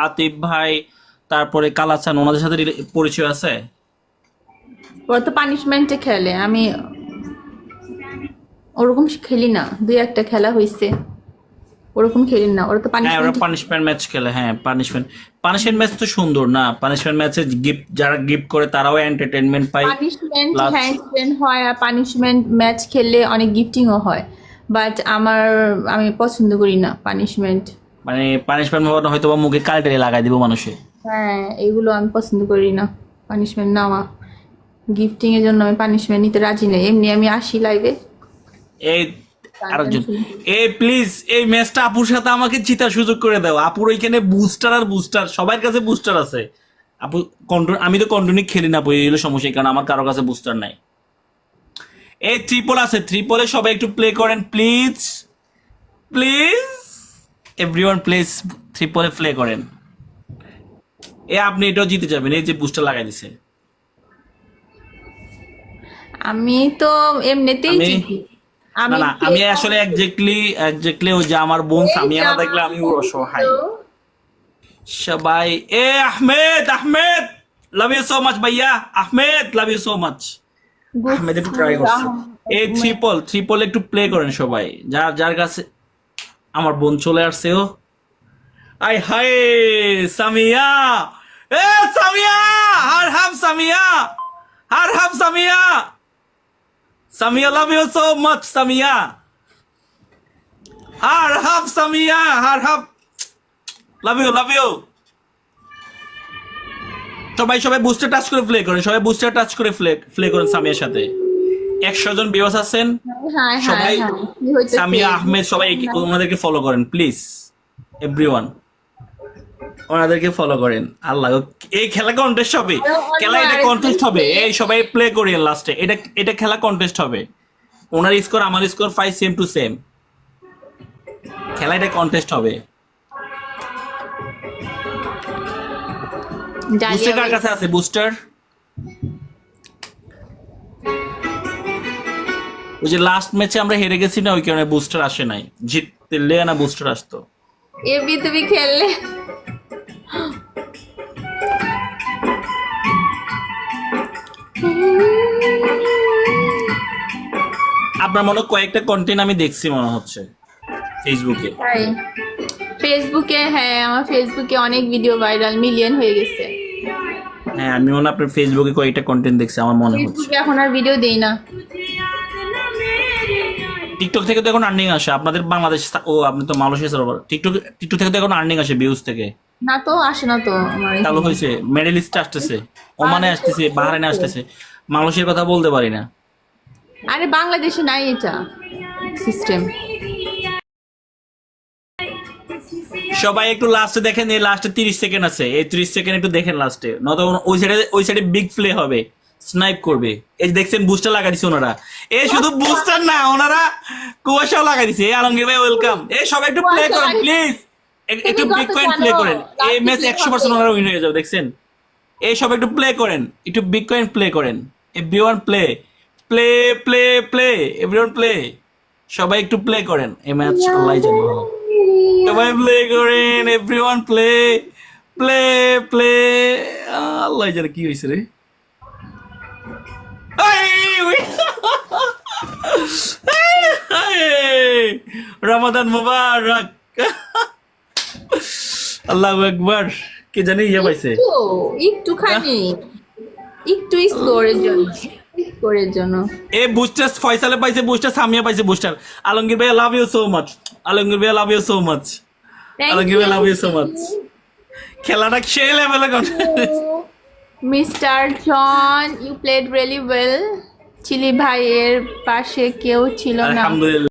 আতিফ ভাই, তারপরে কালাচান, ওনাদের সাথে পরিচয় আছে? ওরা তো পানিশমেন্টে খেলে, আমি ওরকম খেলি না, দুই একটা খেলা হয়েছে, ওরকম খেলি না, ওরা তো হ্যাঁ, ওরা পানিশমেন্ট। পানিশমেন্ট ম্যাচ খেলে। হ্যাঁ, পানিশমেন্ট পানিশমেন্ট ম্যাচ তো সুন্দর না? পানিশমেন্ট ম্যাচে গিফট, যারা গিফট করে তারাও এন্টারটেনমেন্ট পায়। পানিশমেন্ট প্লাস হ্যান্ড হয়, আর পানিশমেন্ট ম্যাচ খেললে অনেক গিফটিংও হয়, বাট আমি পছন্দ করি না পানিশমেন্ট। মানে পানিশমেন্ট হয়তো বা মুখে কালটারে লাগাই দিব মানুষে। হ্যাঁ, এগুলো আমি পছন্দ করি না, পানিশমেন্ট নেওয়া। গিফটিং এর জন্য আমি পানিশমেন্ট নিতে রাজি নেই, এমনি আমি আসি লাইভে এই গান টান আরেকজন, শুনি। এই প্লিজ এই ম্যাচটা আপুর সাথে আমাকে জিতার সুযোগ করে দাও। আপুর ওইখানে বুস্টার আর বুস্টার, সবার কাছে বুস্টার আছে। আপু আমি তো কন্টিনিউ খেলি না, বই এগুলো সমস্যা, কারণ আমার কারো কাছে বুস্টার নাই। এই ট্রিপল আছে, ট্রিপলে সবাই একটু প্লে করেন প্লিজ, প্লিজ এভরিওয়ান প্লিজ ট্রিপলে প্লে করেন। এ আপনি এটাও জিতে যাবেন, এই যে বুস্টার লাগাই দিছে। আমি তো এমনিতেই আমি জিতি। না আমি না, আমি আসলে এক্স্যাক্টলি ওই যে আমার বোন এই যে সামিয়ানা আমার দেখলে আমি অসহায়। বন্ধু, সবাই এ Ahmed, Ahmed love you so much ভাইয়া, Ahmed love you so much. Ahmed একটু ট্রাই গুফুর করছে। এই ট্রিপল একটু প্লে করেন সবাই, যার যার কাছে। আমার বোন চলে আসছে ও, আই হাই সামিয়া, এ সামিয়া, হার হাম সামিয়া, হার হাম Samia, Samia love you so much Samia, হার হাম সামিয়া, হার হাম, লাভ ইউ লাভ ইউ। সবাই সবাই বুস্টার টাচ করে প্লে করেন, সবাই বুস্টার টাচ করে প্লে করেন সামিয়ার সাথে। 100 জন ভিউয়ার্স আছেন হ্যাঁ হ্যাঁ সবাই। হ্যাঁ, কি হইতেছে? সামিয়া আহমেদ সবাই ওনাদেরকে ফলো করেন প্লিজ, এভরিওয়ান ওনাদেরকে ফলো করেন। আল্লাহ, এই খেলা কন্টেস্ট হবে, খেলা এটা কন্টেস্ট হবে। এই সবাই প্লে করিয়েন লাস্টে, এটা খেলা কন্টেস্ট হবে। ওনার স্কোর আমার স্কোর 5 সেম টু সেম, খেলা এটা কন্টেস্ট হবে। বুস্টার কার কাছে আছে? বুস্টার ওই যে লাস্ট ম্যাচে আমরা হেরে গেছি না, ওই কারণে বুস্টার আসে নাই। জিতলে না বুস্টার আসতো। এবি তুমি খেললে। আপনার মনে হয় কয়েকটা কন্টেন্ট আমি দেখছি মনে হচ্ছে ফেসবুকে। তাই ফেসবুকে, হ্যাঁ আমার ফেসবুকে অনেক ভিডিও ভাইরাল, মিলিয়ন হয়ে গেছে। হ্যাঁ, আমি মনে হয় আপনার ফেসবুকে কয়েকটা কন্টেন্ট দেখছি আমার মনে হচ্ছে। ফেসবুকে এখন আর ভিডিও দেই না। টিকটক থেকে তো এখন আর্নিং আসে আপনাদের বাংলাদেশ। ও আপনি তো মালয়েশিয়া সার্ভার। টিকটক থেকে তো এখন আর্নিং আসে ভিউজ থেকে। না তো, আসে না তো আমার চালু এখানে। হয়েছে, মেডেলিস্ট আসতেছে, ওমানে আসতেছে, বাহরাইনে আসতেছে। মালয়েশিয়ার কথা বলতে পারি না। আরে বাংলাদেশে নাই এটা সিস্টেম। সবাই একটু লাস্টে দেখেন, এই লাস্টে 30 সেকেন্ড আছে, এই 30 সেকেন্ড একটু দেখেন লাস্টে, নয়তো ওই সাইডে বিগ প্লে হবে, স্নাইপ করবে। এই যে দেখছেন বুস্টার লাগাই দিছে ওনারা। এই শুধু বুস্টার না, ওনারা কুয়াশাও লাগাই দিছে। এই আলমগীর ভাই ওয়েলকাম। এই সবাই একটু প্লে করেন প্লিজ, একটু তুমি বিগ কত কয়েন প্লে জানো করেন। এই লাস্টে ম্যাচ কি 100% হবে? ওনারা উইন হয়ে যাবে, দেখছেন? এই সব একটু প্লে করেন, একটু বিগ কয়েন প্লে করেন। Everyone play, play play play, everyone play. সবাই একটু প্লে করেন, এই ম্যাচ আল্লাহ জানে ভালো। সবাই প্লে করেন, এভরিওয়ান প্লে, প্লে প্লে। আল্লাহ জানে কি হয়েছে রে। রমাদান মুবারক, আল্লাহু আকবার। কে জানি ইয়ে পাইছে। একটু, একটুখানি, একটু স্কোরের জন্য। এ বুস্টার ফয়সালে পাইছে, বুস্টার সামিয়া পাইছে, বুস্টার। আলমগীর ভাই love you so much, Alamgir ভাই love you so much, thank Alamgir ভাই love you so you much. খেলাটা সেই লেভেলে mister John, you played really well. চিলি ভাইয়ের পাশে কেউ ছিল না। আলহামদুলিল্লাহ।